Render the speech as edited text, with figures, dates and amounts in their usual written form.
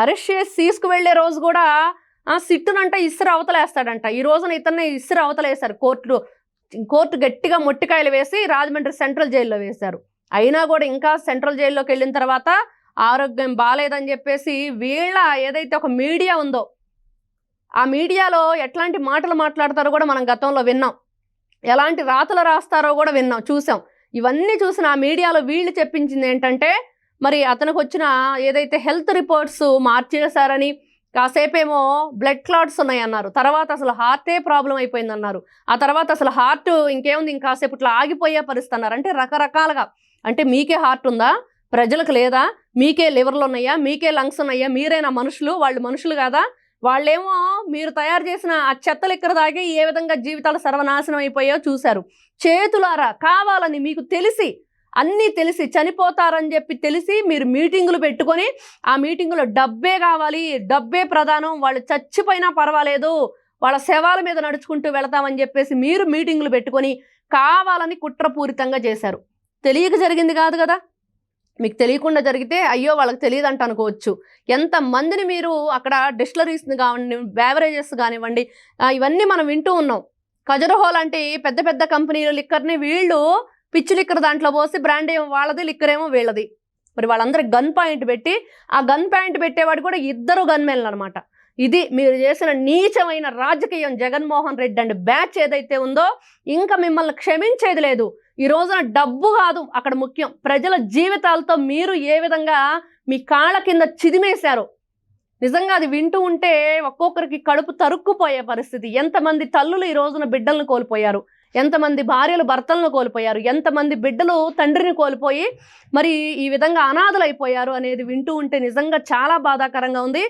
Arrest చేసి తీసుకువెళ్లే రోజు కూడా సిట్టునంట ఇసురు అవతలేస్తాడంట. ఈ రోజున ఇతన్ని ఇసురు అవతలేశారు. కోర్టు గట్టిగా మొట్టికాయలు వేసి రాజమండ్రి సెంట్రల్ జైల్లో వేశారు. అయినా కూడా ఇంకా సెంట్రల్ జైల్లోకి వెళ్ళిన తర్వాత ఆరోగ్యం బాలేదని చెప్పేసి వీళ్ళ ఏదైతే ఒక మీడియా ఉందో ఆ మీడియాలో ఎట్లాంటి మాటలు మాట్లాడతారో కూడా మనం గతంలో విన్నాం. ఎలాంటి రాతలు రాస్తారో కూడా విన్నాం, చూసాం. ఇవన్నీ చూసిన ఆ మీడియాలో వీళ్ళు చెప్పించింది ఏంటంటే మరి అతనికి వచ్చిన ఏదైతే హెల్త్ రిపోర్ట్స్ మార్చేశారని, కాసేపేమో బ్లడ్ క్లాట్స్ ఉన్నాయన్నారు, తర్వాత అసలు హార్టే ప్రాబ్లం అయిపోయిందన్నారు, ఆ తర్వాత అసలు హార్ట్ ఇంకేముంది ఇంకాసేపు ఇట్లా ఆగిపోయే పరిస్థితి అన్నారు. అంటే రకరకాలుగా, అంటే మీకే హార్ట్ ఉందా, ప్రజలకు లేదా, మీకే లివర్లు ఉన్నాయా, మీకే లంగ్స్ ఉన్నాయా, మీరేనా మనుషులు, వాళ్ళు మనుషులు కాదా, వాళ్ళేమో మీరు తయారు చేసిన ఆ చెత్తలు ఇక్కడ దాగి ఏ విధంగా జీవితాలు సర్వనాశనం అయిపోయాయో చూశారు. చేతులారా కావాలని మీకు తెలిసి, అన్నీ తెలిసి, చనిపోతారని చెప్పి తెలిసి మీరు మీటింగులు పెట్టుకొని ఆ మీటింగులో డబ్బే కావాలి, డబ్బే ప్రధానం, వాళ్ళు చచ్చిపోయినా పర్వాలేదు, వాళ్ళ శవాల మీద నడుచుకుంటూ వెళతామని చెప్పేసి మీరు మీటింగులు పెట్టుకొని కావాలని కుట్రపూరితంగా చేశారు. తెలియక జరిగింది కాదు కదా. మీకు తెలియకుండా జరిగితే అయ్యో వాళ్ళకి తెలియదంట అనుకోవచ్చు. ఎంతమందిని మీరు అక్కడ డిస్టిలరీస్ని కానివ్వండి, బ్యావరేజెస్ కానివ్వండి, ఇవన్నీ మనం వింటూ ఉన్నాం. ఖజురహో లాంటి పెద్ద పెద్ద కంపెనీలు లిక్కర్ని వీళ్ళు పిచ్చి లిక్కర్ దాంట్లో పోసి బ్రాండ్ ఏమో వాళ్ళది, లిక్కర్ ఏమో వీళ్ళది. మరి వాళ్ళందరూ గన్ పాయింట్ పెట్టి, ఆ గన్ పాయింట్ పెట్టేవాడు కూడా ఇద్దరు గన్మెన్లు అనమాట. ఇది మీరు చేసిన నీచమైన రాజకీయం. జగన్మోహన్ రెడ్డి అండ్ బ్యాచ్ ఏదైతే ఉందో ఇంకా మిమ్మల్ని క్షమించేది లేదు. ఈ రోజున డబ్బు కాదు అక్కడ ముఖ్యం, ప్రజల జీవితాలతో మీరు ఏ విధంగా మీ కాళ్ళ కింద చిదిమేశారు. నిజంగా అది వింటూ ఉంటే ఒక్కొక్కరికి కడుపు తరుక్కుపోయే పరిస్థితి. ఎంతమంది తల్లులు ఈ రోజున బిడ్డలను కోల్పోయారు, ఎంతమంది భార్యలు భర్తలను కోల్పోయారు, ఎంతమంది బిడ్డలు తండ్రిని కోల్పోయి మరి ఈ విధంగా అనాథలైపోయారు అనేది వింటూ ఉంటే నిజంగా చాలా బాధాకరంగా ఉంది.